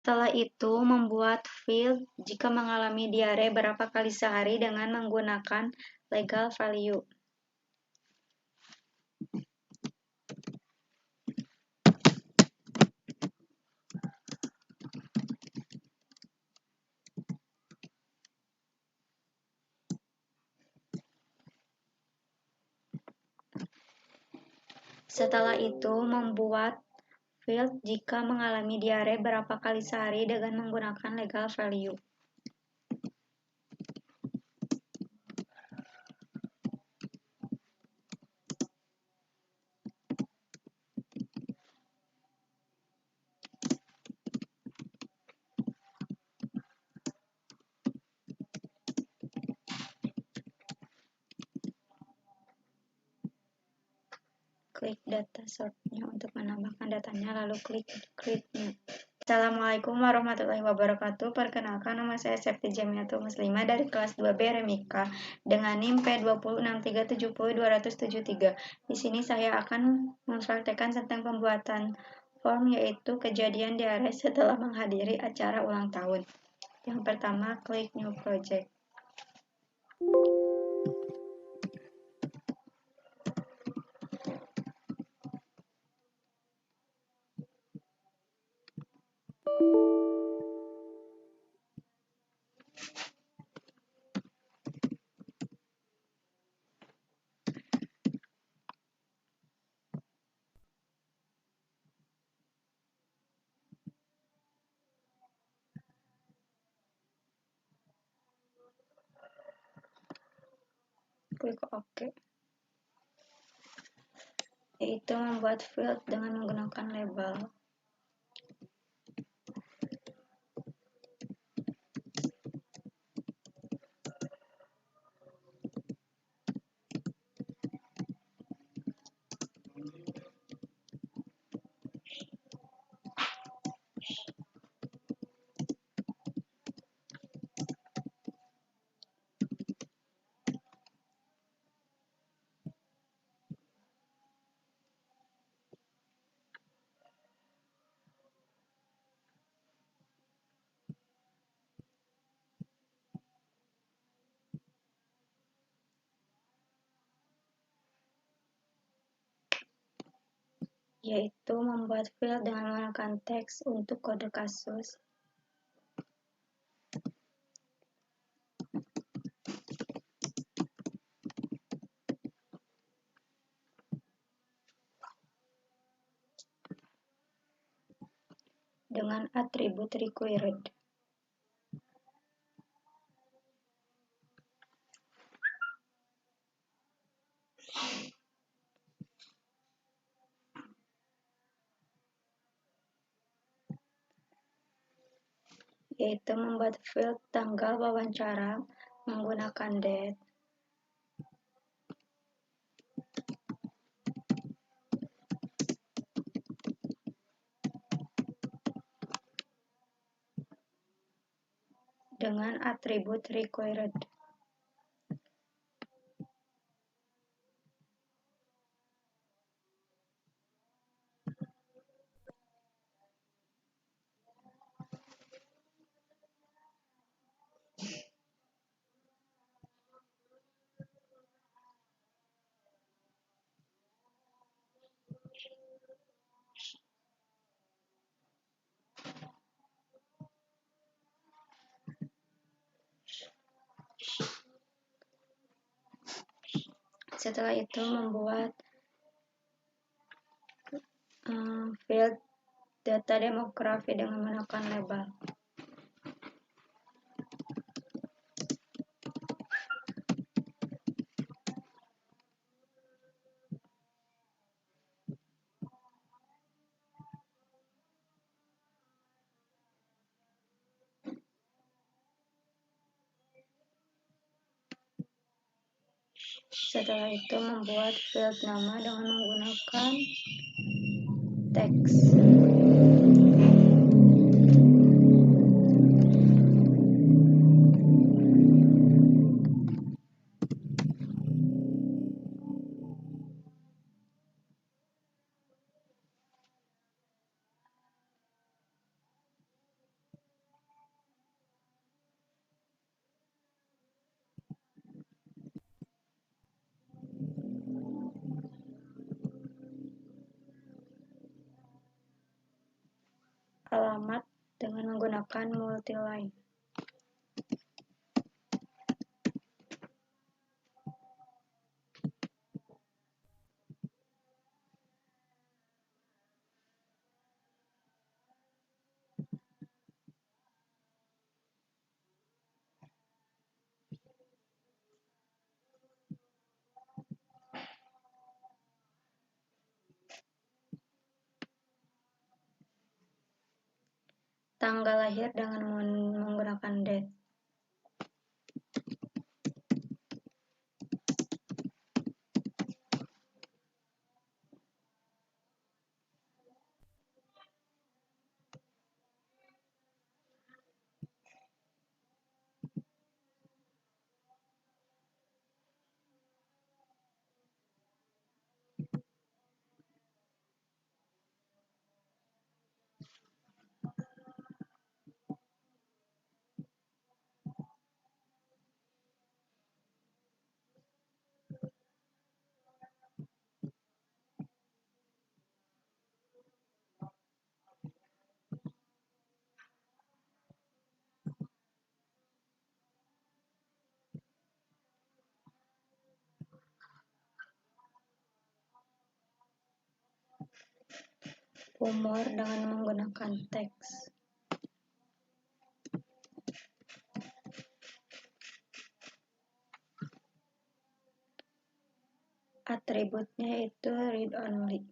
Setelah itu, membuat field jika mengalami diare berapa kali sehari dengan menggunakan legal value. Setelah itu, membuat field jika mengalami diare berapa kali sehari dengan menggunakan legal value. Klik data sort-nya untuk menambahkan datanya, lalu klik create new. Assalamualaikum warahmatullahi wabarakatuh. Perkenalkan, nama saya Septi Jamiatul Muslimah dari kelas 2B Remika dengan NIM P206370273. Di sini saya akan mempraktekkan tentang pembuatan form, yaitu kejadian diare setelah menghadiri acara ulang tahun. Yang pertama, klik new project. Klik OK. Yaitu membuat field dengan menggunakan label. Yaitu membuat field dengan menggunakan teks untuk kode kasus. Dengan atribut required. Yaitu membuat field tanggal wawancara menggunakan date. Dengan atribut required. Setelah itu membuat field data demografi dengan menggunakan label. Setelah itu membuat field nama dengan menggunakan teks. alamat dengan menggunakan multiline. Tanggal lahir dengan menggunakan date. Umur dengan menggunakan teks. Atributnya itu read only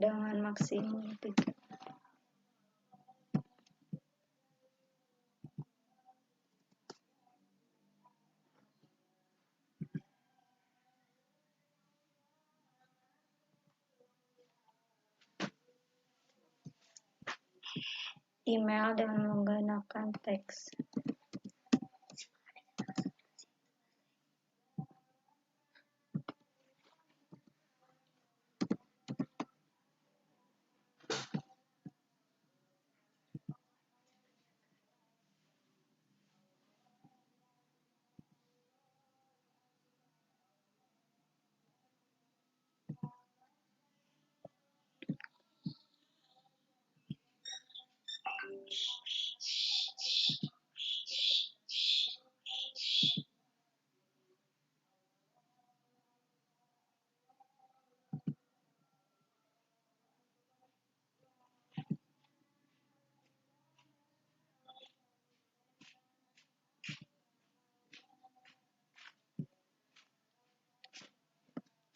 dengan maksimum 3. Email dengan menggunakan teks.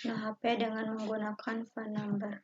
Nah, HP dengan menggunakan phone number.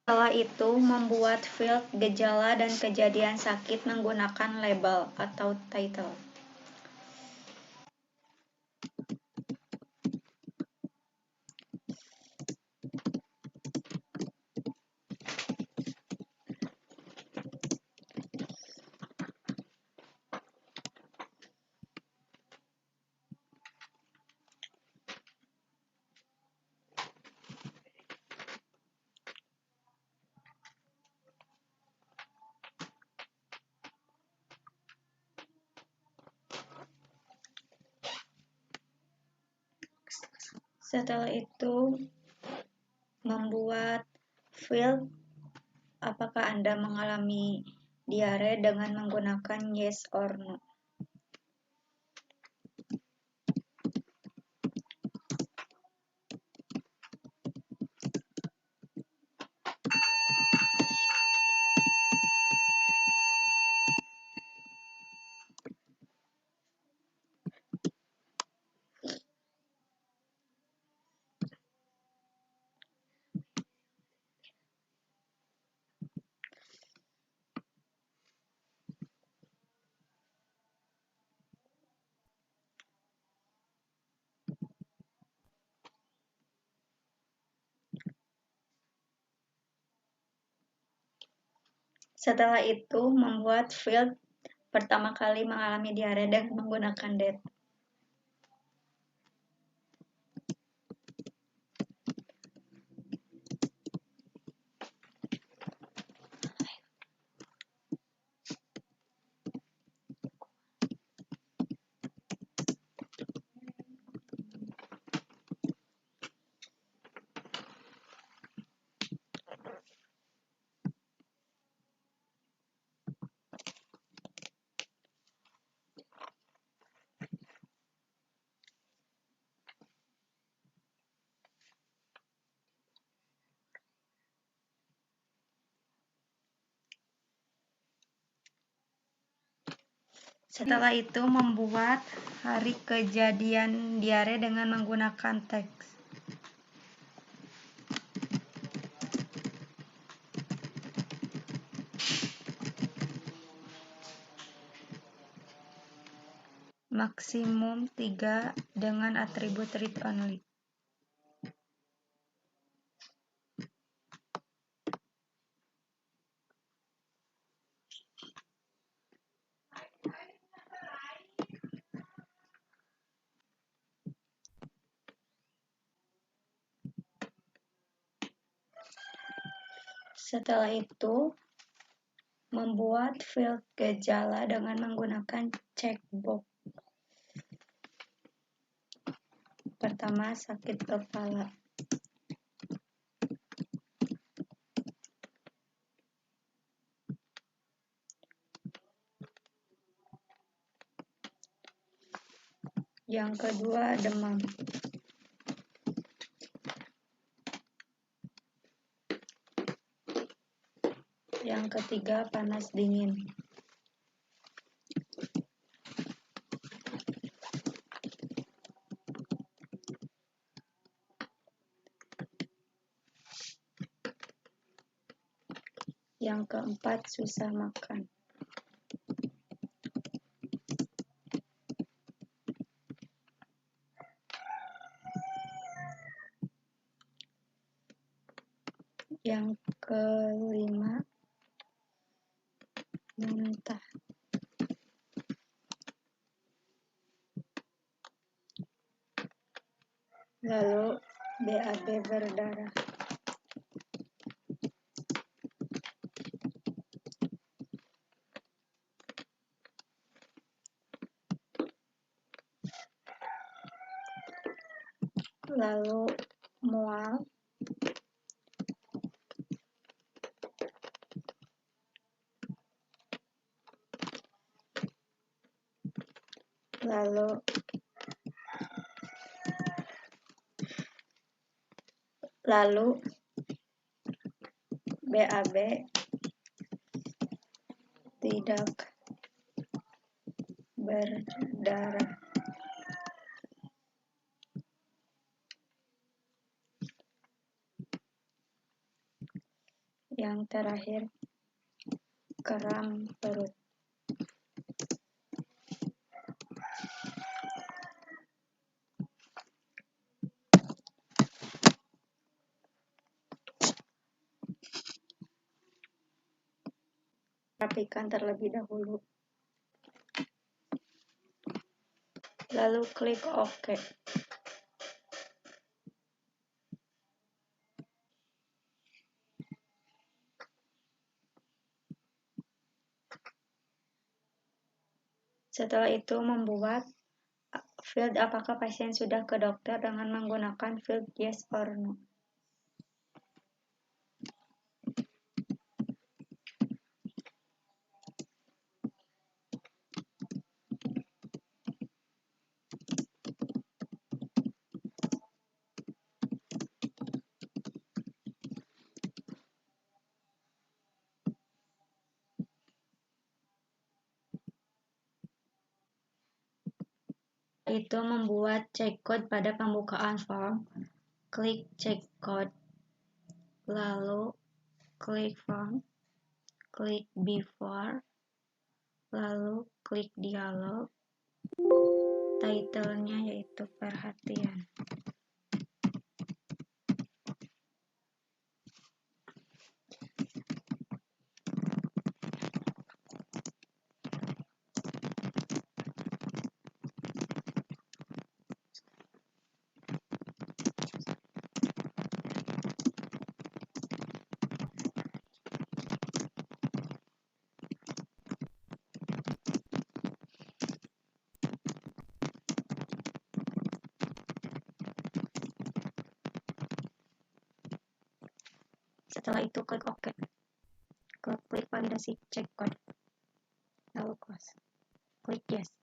Setelah itu, membuat field gejala dan kejadian sakit menggunakan label atau title. Setelah itu, membuat field apakah Anda mengalami diare dengan menggunakan yes or no. Setelah itu, membuat Field pertama kali mengalami diare dengan menggunakan DEET. Setelah itu, membuat hari kejadian diare dengan menggunakan teks. Maksimum 3 dengan atribut read only. Setelah itu, membuat field gejala dengan menggunakan checkbox. Pertama, sakit kepala. Yang kedua, demam. Yang ketiga, panas dingin. Yang keempat, susah makan. Yang kelima, muntah. Lalu, BAB berdarah. Lalu, mual. Lalu BAB tidak berdarah. Yang terakhir, kram perut. Rapikan terlebih dahulu. Lalu klik OK. Setelah itu, membuat field apakah pasien sudah ke dokter dengan menggunakan field yes or no. Itu membuat check code pada pembukaan form. Klik check code, lalu klik form, klik before, lalu klik dialog. Title-nya yaitu perhatian. Setelah itu klik OK. Klik validasi cek code. Lalu close. Klik yes.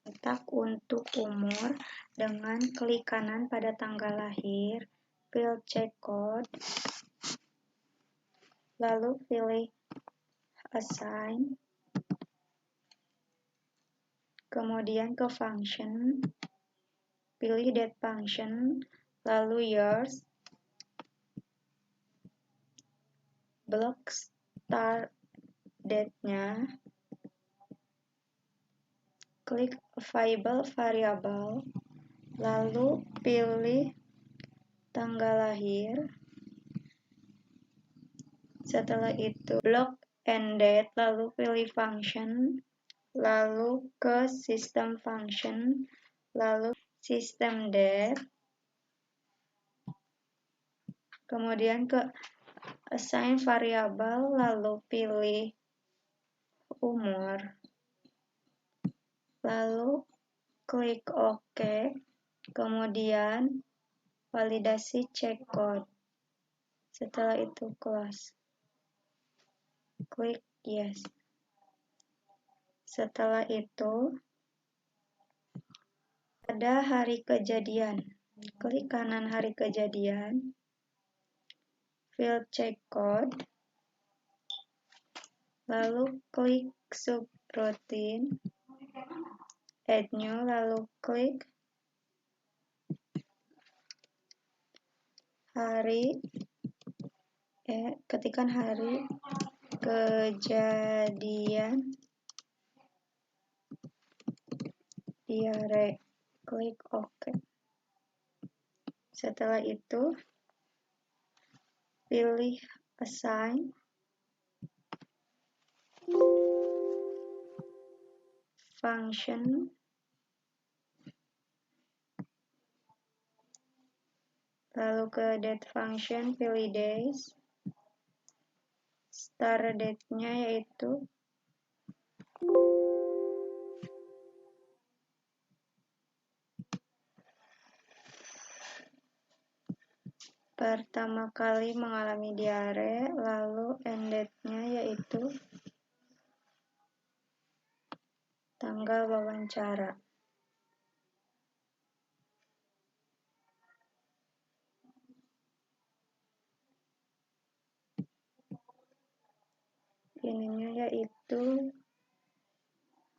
Cetak untuk umur dengan klik kanan pada tanggal lahir, pilih check code, lalu pilih assign, kemudian ke function, pilih date function, lalu years, blok start date-nya, klik available variable, lalu pilih tanggal lahir. Setelah itu blok end date, lalu pilih function, lalu ke system function, lalu system date, kemudian ke assign variable, lalu pilih umur, lalu klik OK, kemudian validasi check code. Setelah itu close, klik yes. Setelah itu pada hari kejadian, klik kanan hari kejadian, fill check code, lalu klik subroutine, add new, lalu klik hari, ketikkan hari kejadian diare, klik OK. Setelah itu pilih assign, function, lalu ke date function pilih days, start date-nya yaitu pertama kali mengalami diare, lalu end date-nya yaitu tanggal wawancara. Ininya yaitu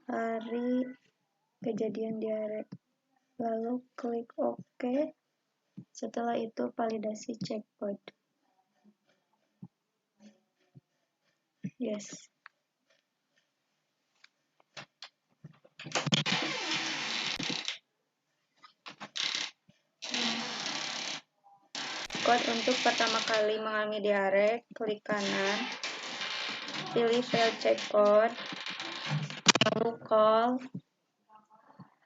hari kejadian diare, lalu klik OK. Setelah itu validasi check code. Yes. Code untuk pertama kali mengalami diare, klik kanan, pilih fail check code, lalu call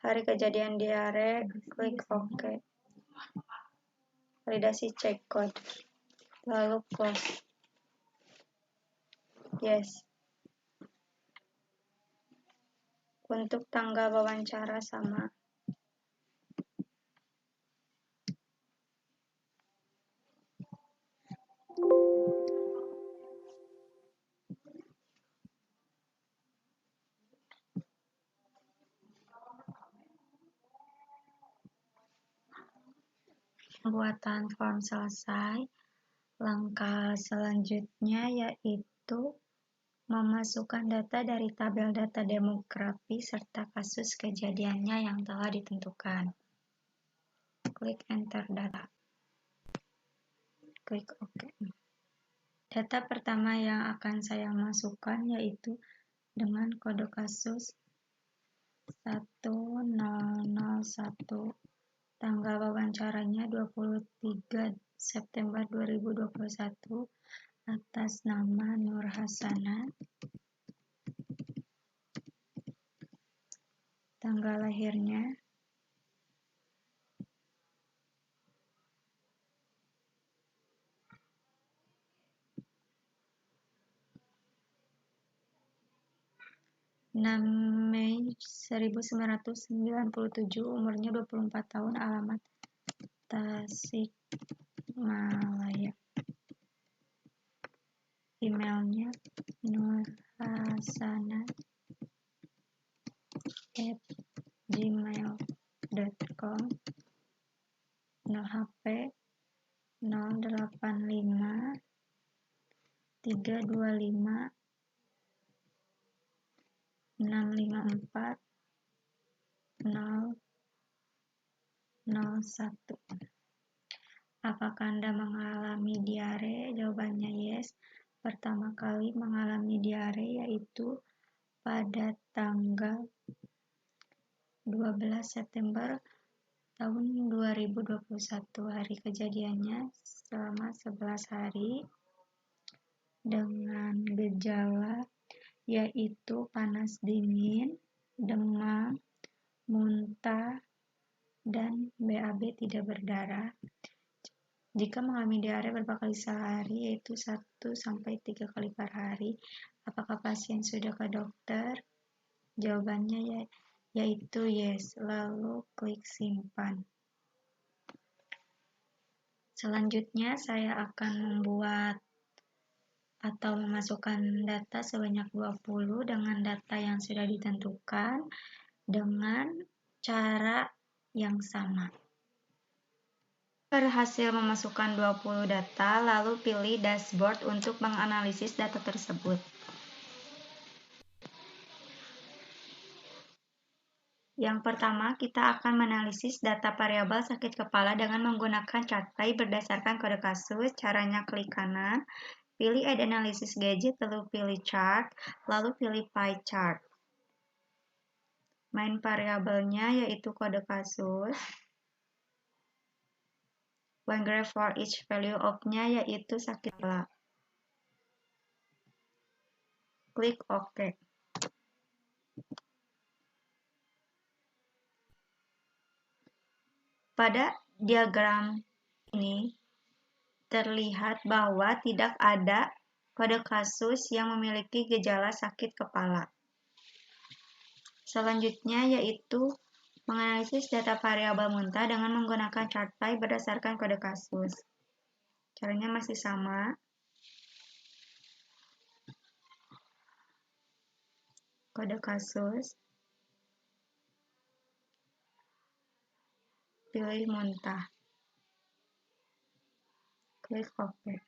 hari kejadian diare, klik OK. Validasi check code, lalu close. Yes. Untuk tanggal wawancara sama. Pembuatan form selesai. Langkah selanjutnya yaitu memasukkan data dari tabel data demografi serta kasus kejadiannya yang telah ditentukan. Klik enter data. Klik OK. Data pertama yang akan saya masukkan yaitu dengan kode kasus 1001. Tanggal wawancaranya 23 September 2021 atas nama Nur Hasanah. Tanggal lahirnya 6 Mei 1997, umurnya 24 tahun, alamat Tasikmalaya. emailnya nurhasana@gmail.com, 0HP 085 325 654 001. Apakah Anda mengalami diare? Jawabannya yes. Pertama kali mengalami diare yaitu pada tanggal 12 September tahun 2021. Hari kejadiannya selama 11 hari dengan gejala yaitu panas dingin, demam, muntah, dan BAB tidak berdarah. Jika mengalami diare beberapa kali sehari, yaitu 1-3 kali per hari, apakah pasien sudah ke dokter? Jawabannya yaitu yes, lalu klik simpan. Selanjutnya saya akan membuat atau memasukkan data sebanyak 20 dengan data yang sudah ditentukan dengan cara yang sama. Berhasil memasukkan 20 data, lalu pilih dashboard untuk menganalisis data tersebut. Yang pertama, kita akan menganalisis data variabel sakit kepala dengan menggunakan chart pie berdasarkan kode kasus. Caranya klik kanan, pilih Add Analysis Gadget, lalu pilih Chart, lalu pilih Pie Chart. Main variabelnya yaitu kode kasus. One graph for each value of-nya yaitu sakit kepala. Klik OK. Pada diagram ini terlihat bahwa tidak ada kode kasus yang memiliki gejala sakit kepala. Selanjutnya yaitu menganalisis data variabel muntah dengan menggunakan chart pie berdasarkan kode kasus. Caranya masih sama. Kode kasus. Pilih muntah. Klik OK.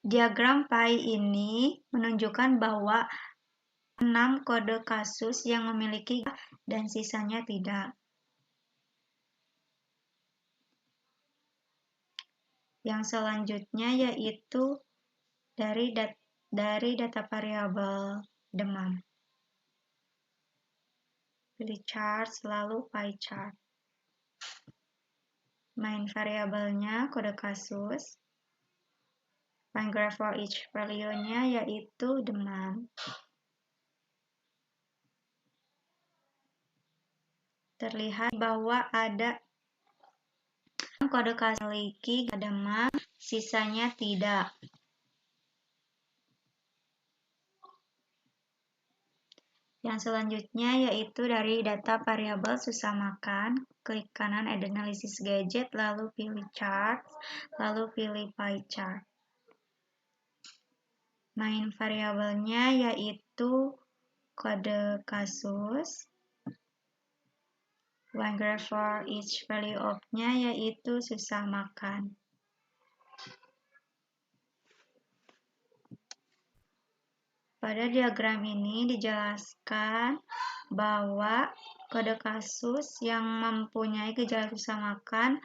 Diagram pie ini menunjukkan bahwa 6 kode kasus yang memiliki dan sisanya tidak. Yang selanjutnya yaitu dari data variabel demam. Pilih chart, lalu pie chart. Main variabelnya kode kasus. Find graph for each value-nya yaitu demam. Terlihat bahwa ada kode kasus memiliki demam, sisanya tidak. Yang selanjutnya yaitu dari data variabel susah makan, klik kanan Add Analysis Gadget, lalu pilih Chart, lalu pilih Pie Chart. Main variabelnya yaitu kode kasus. One graph for each value of-nya yaitu susah makan. Pada diagram ini dijelaskan bahwa kode kasus yang mempunyai gejala susah makan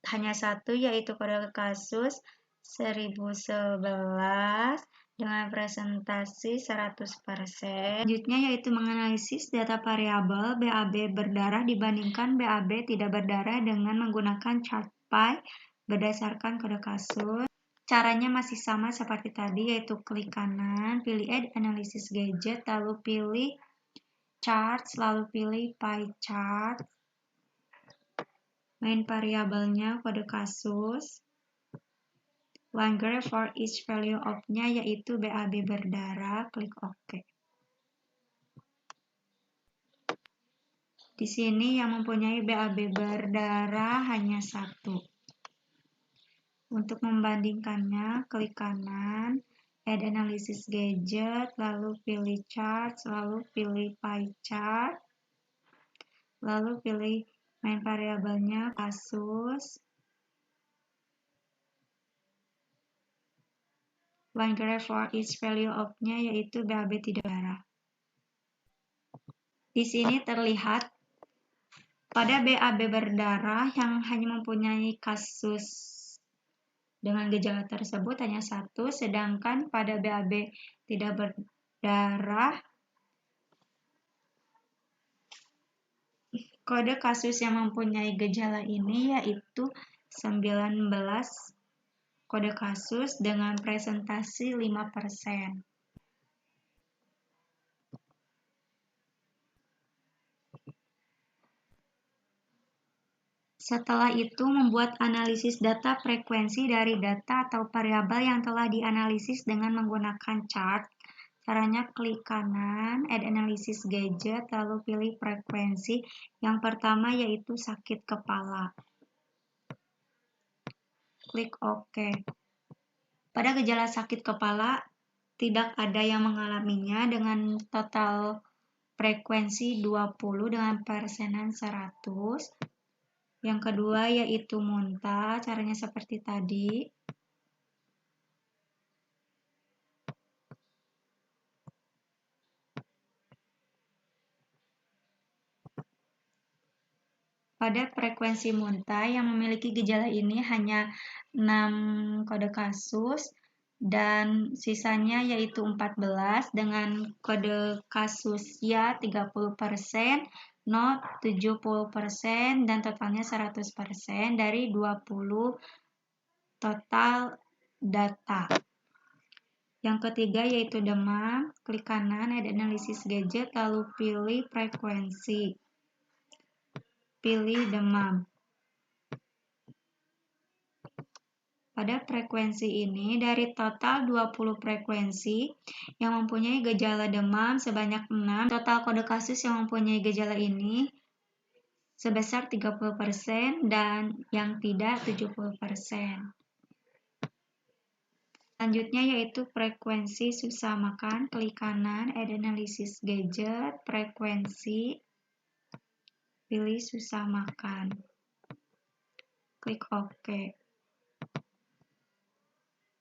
hanya satu, yaitu kode kasus 1011 dengan presentasi 100%. Selanjutnya yaitu menganalisis data variabel BAB berdarah dibandingkan BAB tidak berdarah dengan menggunakan chart pie berdasarkan kode kasus. Caranya masih sama seperti tadi, yaitu klik kanan, pilih Add Analysis Gadget, lalu pilih Charts, lalu pilih Pie Chart. Main variabelnya kode kasus. One graph for each value of-nya yaitu BAB berdarah, klik OK. Di sini yang mempunyai BAB berdarah hanya satu. Untuk membandingkannya, klik kanan, Add Analysis Gadget, lalu pilih Charts, lalu pilih Pie Chart, lalu pilih main variabelnya kasus. Line graph for each value of-nya yaitu BAB tidak berdarah. Di sini terlihat pada BAB berdarah yang hanya mempunyai kasus dengan gejala tersebut hanya satu, sedangkan pada BAB tidak berdarah kode kasus yang mempunyai gejala ini yaitu 19 kode kasus dengan presentasi 5%. Setelah itu, membuat analisis data frekuensi dari data atau variabel yang telah dianalisis dengan menggunakan chart. Caranya klik kanan, Add Analysis Gadget, lalu pilih frekuensi. Yang pertama yaitu sakit kepala. Klik OK. Pada gejala sakit kepala, tidak ada yang mengalaminya dengan total frekuensi 20 dengan persenan 100. Yang kedua yaitu muntah, caranya seperti tadi. Pada frekuensi muntah yang memiliki gejala ini hanya 6 kode kasus dan sisanya yaitu 14 dengan kode kasus ya 30%, not 70% dan totalnya 100% dari 20 total data. Yang ketiga yaitu demam, klik kanan Add Analysis Gadget lalu pilih frekuensi. Pilih demam. Pada frekuensi ini, dari total 20 frekuensi yang mempunyai gejala demam sebanyak 6, total kode kasus yang mempunyai gejala ini sebesar 30% dan yang tidak 70%. Selanjutnya yaitu frekuensi susah makan, klik kanan, Add Analysis Gadget, frekuensi, pilih susah makan. Klik OK.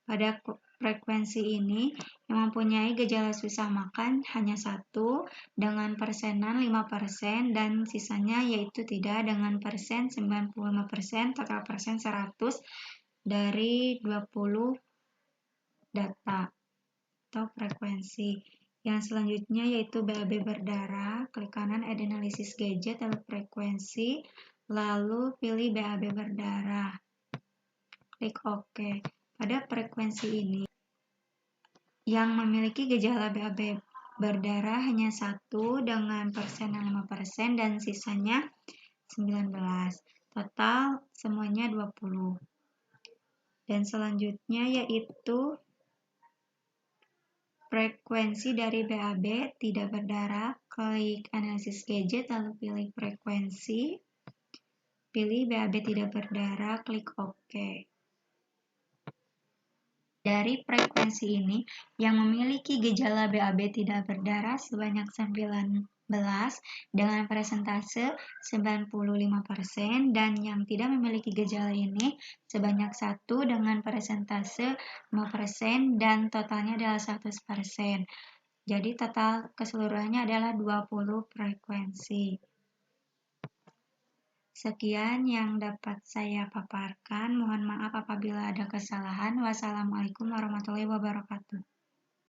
Pada frekuensi ini yang mempunyai gejala susah makan hanya satu dengan persenan 5% dan sisanya yaitu tidak dengan persen 95%, total persen 100 dari 20 data atau frekuensi. Yang selanjutnya yaitu BAB berdarah, klik kanan Add Analysis Gadget lalu frekuensi, lalu pilih BAB berdarah. Klik OK. Pada frekuensi ini yang memiliki gejala BAB berdarah hanya satu dengan persenan 5% dan sisanya 19. Total semuanya 20. Dan selanjutnya yaitu frekuensi dari BAB tidak berdarah, klik Analysis Gadget lalu pilih frekuensi, pilih BAB tidak berdarah, klik OK. Dari frekuensi ini yang memiliki gejala BAB tidak berdarah sebanyak 19 dengan persentase 95% dan yang tidak memiliki gejala ini sebanyak 1 dengan persentase 0% dan totalnya adalah 100%. Jadi total keseluruhannya adalah 20 frekuensi. Sekian yang dapat saya paparkan. Mohon maaf apabila ada kesalahan. Wassalamualaikum warahmatullahi wabarakatuh.